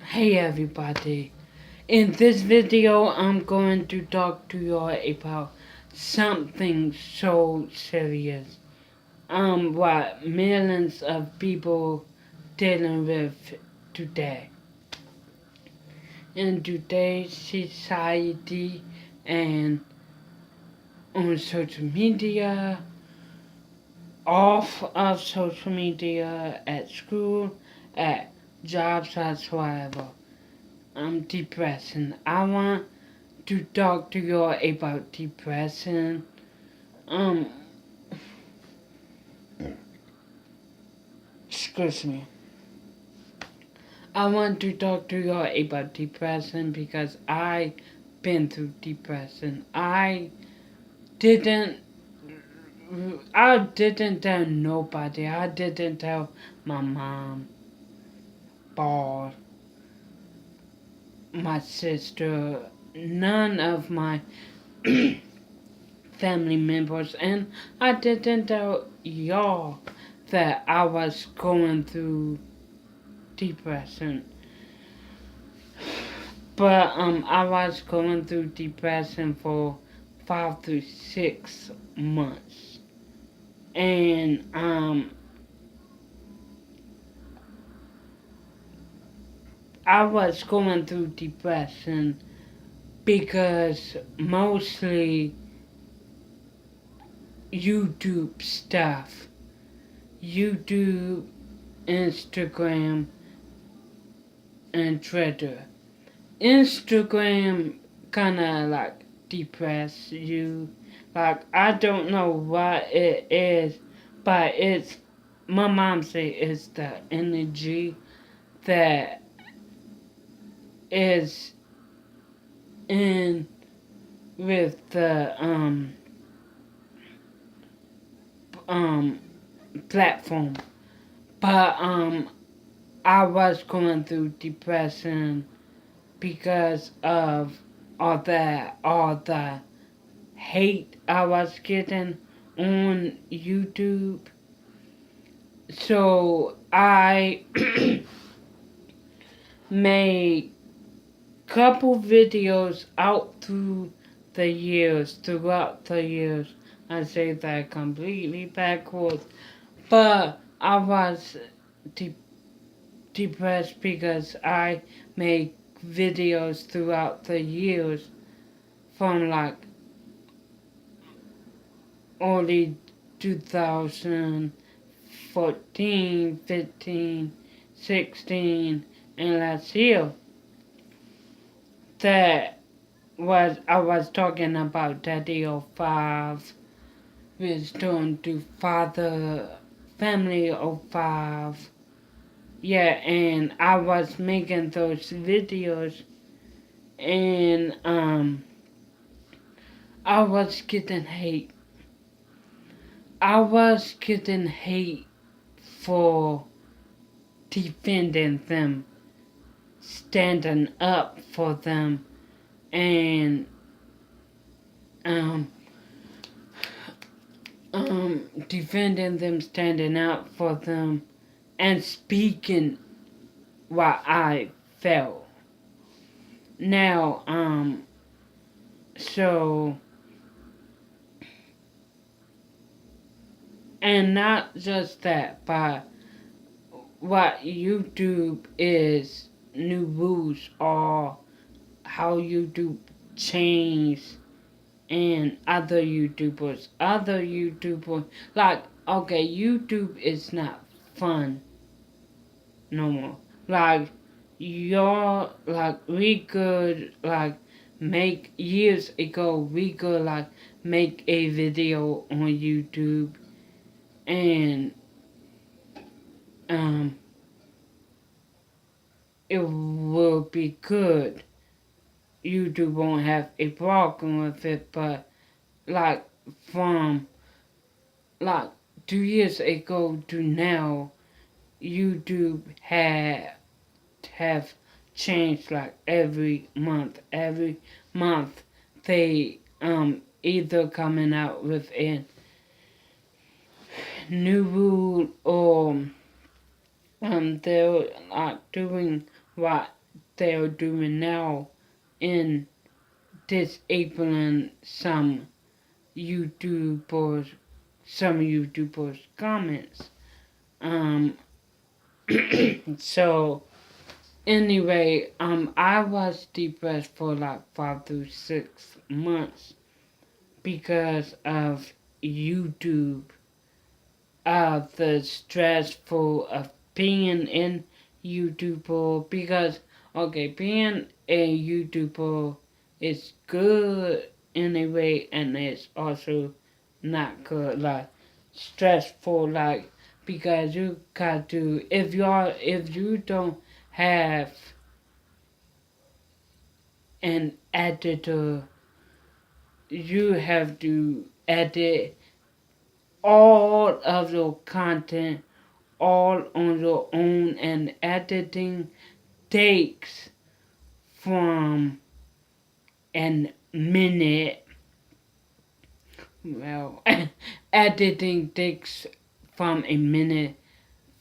Hey everybody, in this video I'm going to talk to you all about something so serious. What millions of people dealing with today. In today's society and on social media, off of social media, at school, at jobs, whatsoever. Depression. I want to talk to you about depression. Um, excuse me. I want to talk to you about depression because I been through depression. Didn't I didn't tell nobody. I didn't tell my mom, boss, my sister, none of my family members, and I didn't tell y'all that I was going through depression. But I was going through depression for 5 to 6 months, and I was going through depression because mostly YouTube stuff, YouTube, Instagram, and Twitter. Instagram kinda like depress you. Like I don't know what it is, but my mom say it's the energy that is in with the um platform. But I was going through depression because of all the hate I was getting on YouTube. So I made couple videos throughout the years. I say that completely backwards, but I was depressed because I made videos throughout the years from like early 2014, 15, 16, and last year. I was talking about Daddy 05, Wisdom to Father, Family 05. Yeah, and I was making those videos, and I was getting hate. I was getting hate for defending them, standing up for them, and defending them, standing up for them, and speaking what I felt. Now, so, and not just that, but what YouTube is new rules or how YouTube changed and other YouTubers, like, okay, YouTube is not fun no more. Like, we could, like, make, years ago, we could, like, make a video on YouTube and, it will be good. YouTube won't have a problem with it, but like from like 2 years ago to now, YouTube have changed like every month. Every month they either coming out with a new rule or they're like doing what they're doing now in disabling YouTubers, some YouTubers' comments. Um, so anyway, I was depressed for like 5 to 6 months because of YouTube, the stressful of being in YouTuber. Because okay, being a YouTuber is good anyway, and it's also not good, like stressful, like because you got to, if you don't have an editor, you have to edit all of your content all on your own, and editing takes from a minute. Well, editing takes from a minute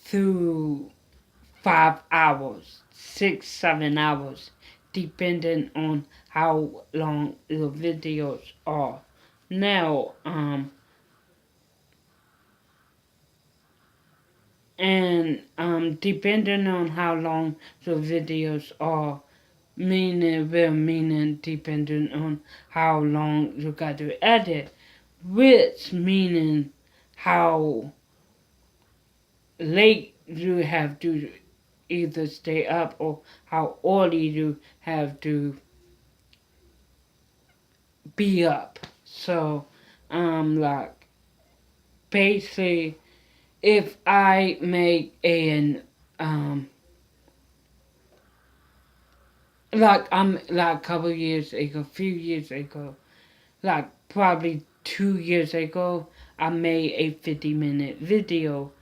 through 5 hours, 6, 7 hours, depending on how long the videos are. Now, and depending on how long the videos are, meaning depending on how long you got to edit, which meaning how late you have to either stay up or how early you have to be up. So, like basically, if I make an like like a couple years ago, a few years ago, like probably 2 years ago, I made a 50-minute video,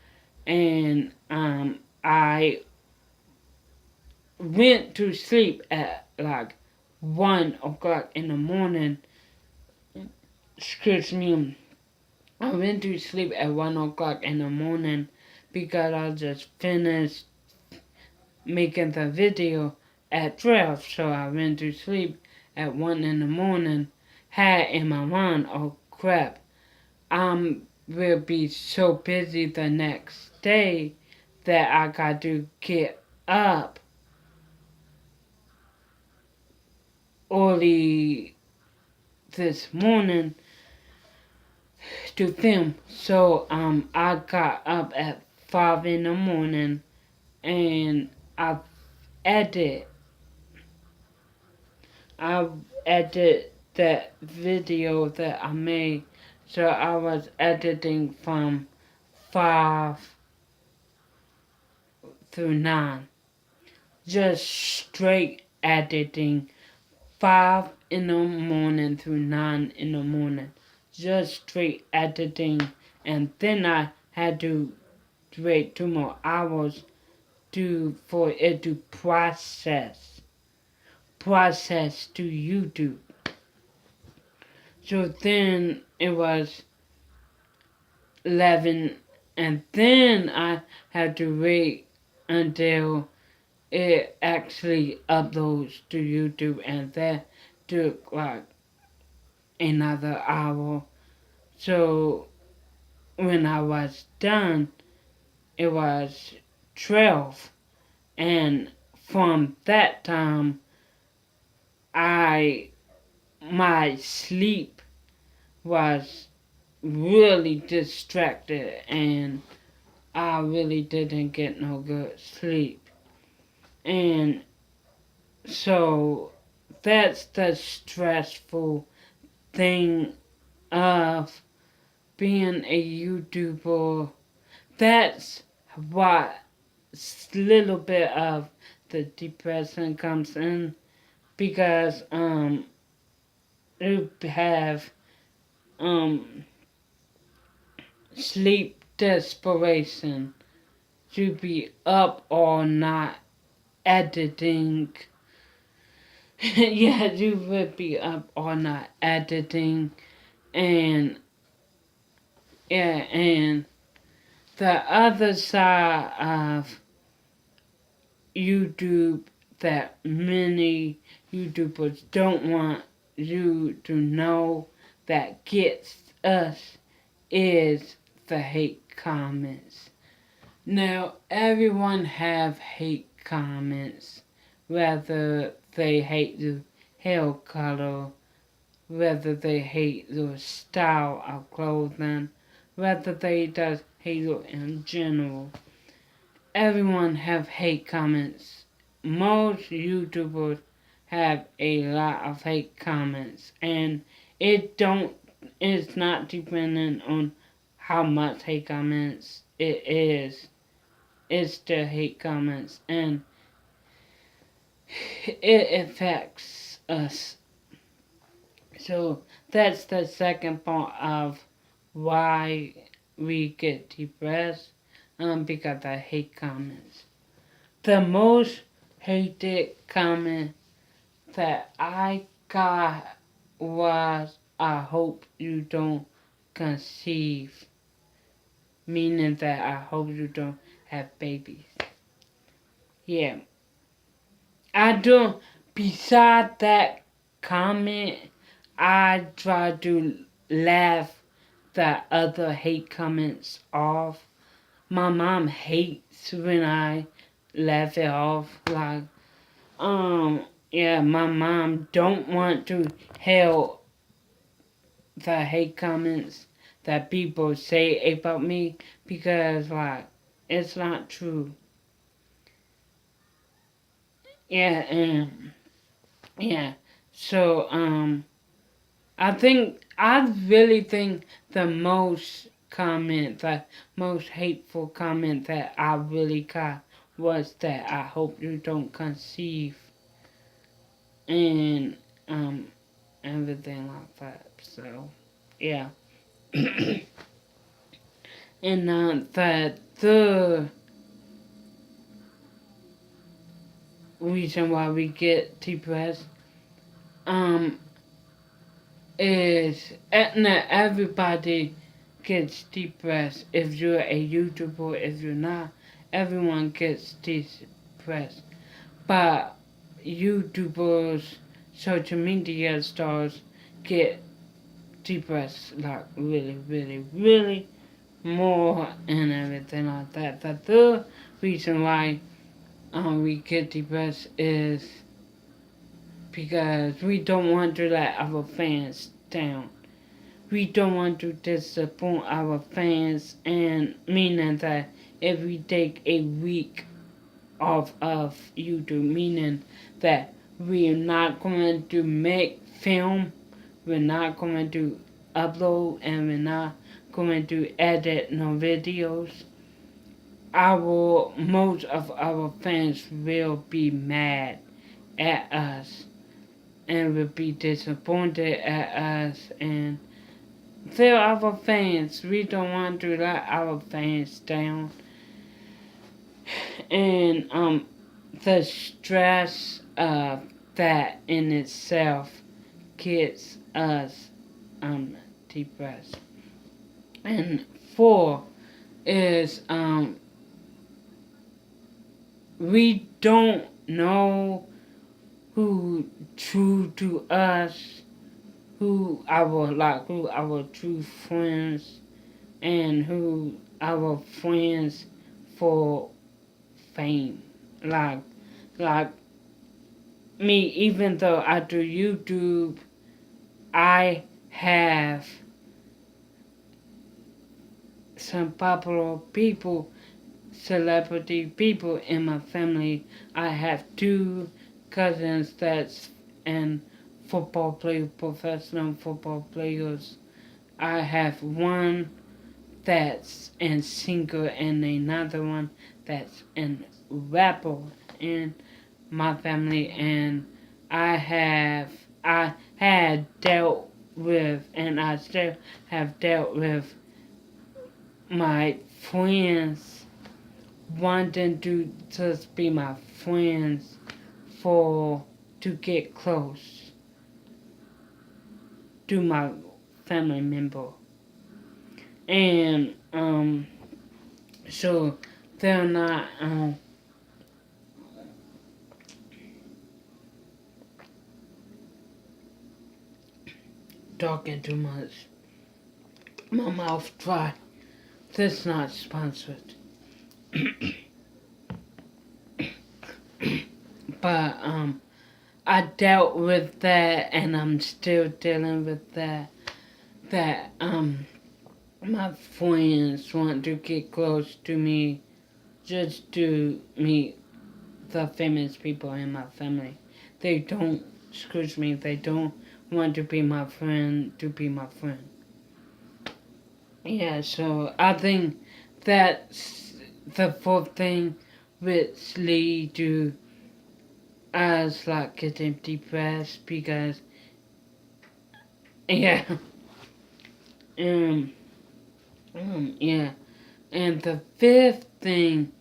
and I went to sleep at like 1 o'clock in the morning. Excuse me. I went to sleep at 1 o'clock in the morning because I just finished making the video at 12. So I went to sleep at 1 in the morning, had in my mind, oh crap, I will be so busy the next day that I got to get up early this morning to film. So I got up at 5 in the morning, and I edit I edit that video that I made. So I was editing from 5 through 9. Just straight editing 5 in the morning through 9 in the morning. Just straight editing. And then I had to wait 2 more hours for it to process to YouTube. So then it was 11, and then I had to wait until it actually uploads to YouTube, and that took like another hour. So when I was done, it was 12, and from that time, my sleep was really distracted, and I really didn't get no good sleep. And so that's the stressful thing of being a YouTuber. That's what little bit of the depression comes in, because you have sleep desperation, to be up all night editing. Yeah, you would be up all night editing, and yeah, and the other side of YouTube that many YouTubers don't want you to know that gets us is the hate comments. Now, everyone have hate comments, whether they hate the hair color, whether they hate the style of clothing, whether they just hate it in general. Everyone have hate comments. Most YouTubers have a lot of hate comments, and it's not dependent on how much hate comments it is. It's the hate comments, and it affects us. So that's the second part of why we get depressed, because I hate comments. The most hated comment that I got was, "I hope you don't conceive," meaning that I hope you don't have babies. Yeah. I don't, beside that comment, I try to laugh the other hate comments off. My mom hates when I laugh it off. Like, yeah, my mom don't want to hear the hate comments that people say about me because, like, it's not true. Yeah, and yeah. So, I really think the most hateful comment that I really got was that "I hope you don't conceive," and everything like that. So, yeah. And the reason why we get depressed, um, is not everybody gets depressed. If you're a YouTuber, if you're not, everyone gets depressed. But YouTubers, social media stars get depressed like really, really, really more and everything like that. The reason why we get depressed is because we don't want to let our fans down. We don't want to disappoint our fans, and meaning that if we take a week off of YouTube, meaning that we're not going to make film, we're not going to upload, and we're not going to edit no videos, most of our fans will be mad at us and will be disappointed at us, and they're our fans. We don't want to let our fans down. And the stress of that in itself gets us depressed. And 4 is we don't know who true to us, who our true friends, and who our friends for fame. Like me, even though I do YouTube, I have some popular people, celebrity people in my family. I have 2 cousins that's in football play, professional football players. I have one that's in singer and another one that's in rapper in my family, and I had dealt with, and I still have dealt with my friends wanting to just be my friends for to get close to my family member. And so they're not talking too much. My mouth dry. This is not sponsored. But I dealt with that, and I'm still dealing with that. That my friends want to get close to me just to meet the famous people in my family. They don't, excuse me, they don't want to be my friend to be my friend. Yeah, so I think that's the fourth thing which lead to us like getting depressed because yeah um yeah, and the fifth thing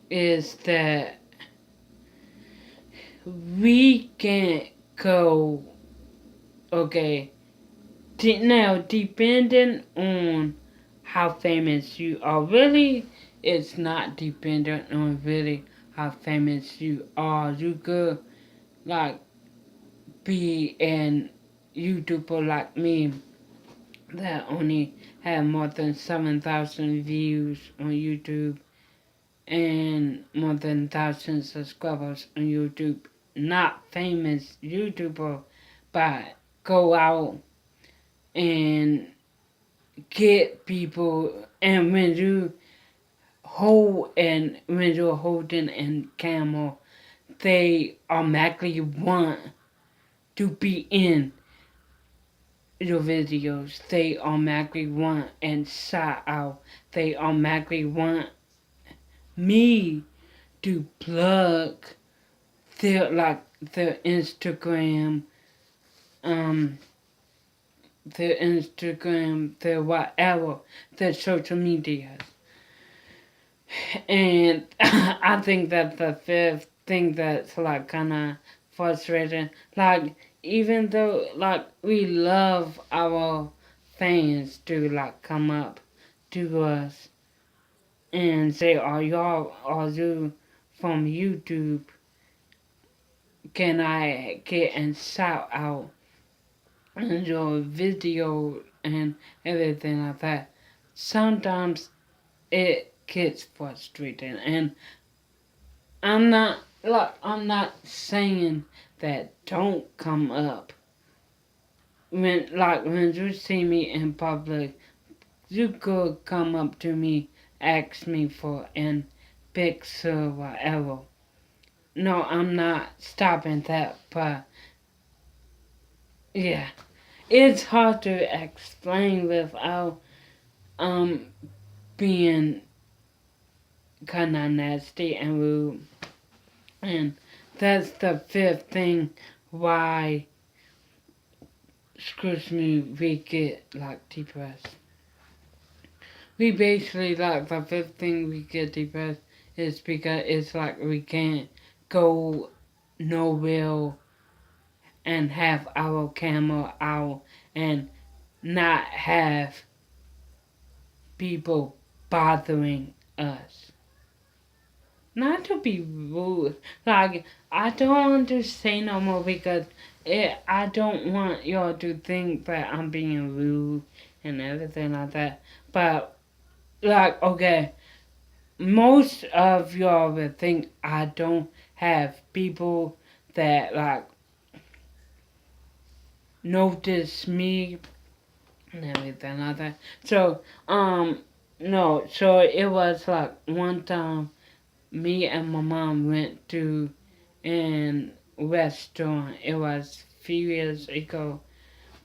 is that we can't go okay now depending on how famous you are really it's not dependent on really how famous you are. You could like be an YouTuber like me that only have more than 7,000 views on YouTube and more than 1,000 subscribers on YouTube. Not famous YouTuber, but go out and get people. And when you're holding a camera, they automatically want to be in your videos. They automatically want and shout out. They automatically want me to plug their Instagram, um, their whatever, their social media. And I think that the fifth thing that's like kind of frustrating, like even though like we love our fans to like come up to us and say, are you from YouTube? Can I get and shout out in your video and everything like that? Sometimes it gets frustrating, and I'm not saying that don't come up. When you see me in public, you could come up to me, ask me for an picture, whatever. No, I'm not stopping that, but yeah, it's hard to explain without being kind of nasty and rude, and that's the fifth thing why, excuse me, we get like depressed. We basically like the fifth thing we get depressed is because it's like we can't go nowhere and have our camera out and not have people bothering us. Not to be rude, like I don't want to say no more because I don't want y'all to think that I'm being rude and everything like that. But like okay, most of y'all will think I don't have people that like notice me and everything like that. So no, so it was like one time me and my mom went to an restaurant. It was a few years ago.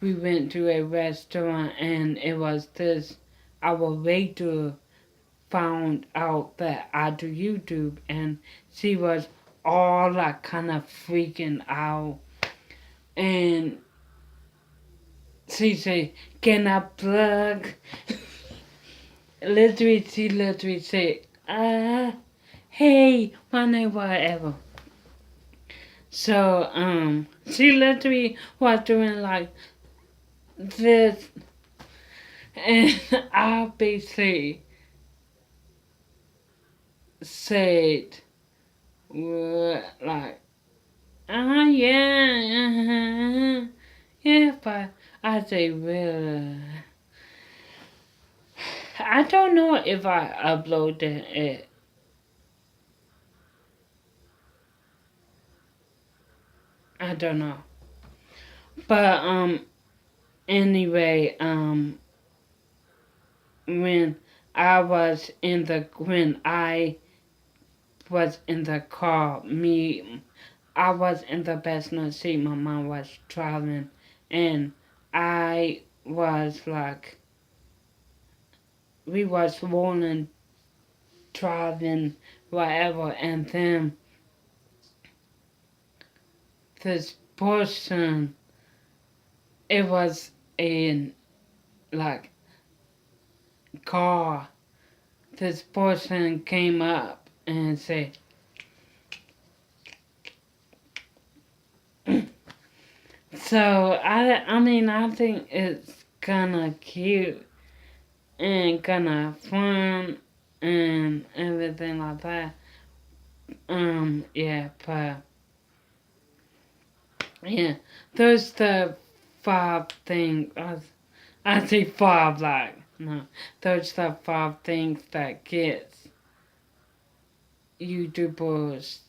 We went to a restaurant and it was this our waiter found out that I do YouTube and she was all like kind of freaking out and she said, "Can I plug?" She literally said, hey, my name whatever. So she literally was doing like this, and I basically said, like, yeah, yeah, but I was a real. I don't know if I uploaded it. I don't know. But anyway, when I was in the car, I was in the passenger seat, my mom was driving, and I was like, we was rolling, driving, whatever, and then this person, it was a, like, car, this person came up and said, so, I mean, I think it's kinda cute and kinda fun and everything like that. Yeah, but, yeah, those the 5 things, I say 5, like, no, those the 5 things that gets YouTubers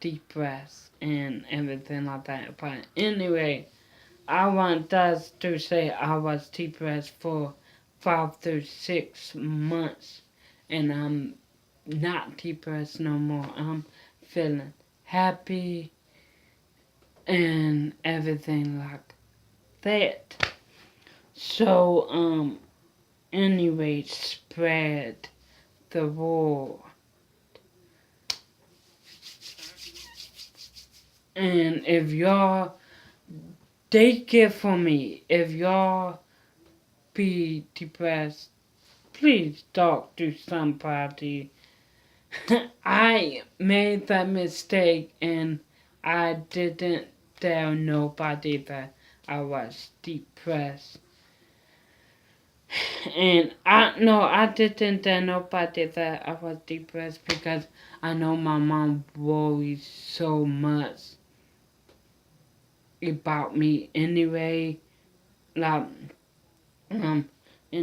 depressed and everything like that. But anyway, I want us to say I was depressed for 5 to 6 months, and I'm not depressed no more. I'm feeling happy and everything like that. So, anyway, spread the word. And if y'all take it from me, if y'all be depressed, please talk to somebody. I made that mistake and I didn't tell nobody that I was depressed. And I didn't tell nobody that I was depressed because I know my mom worries so much about me anyway. Like, and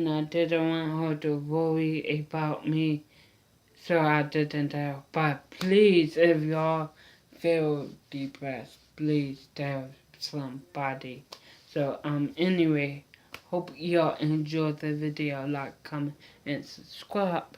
I didn't want her to worry about me, so I didn't tell. But please, if y'all feel depressed, please tell somebody. So, anyway, hope y'all enjoyed the video. Like, comment, and subscribe.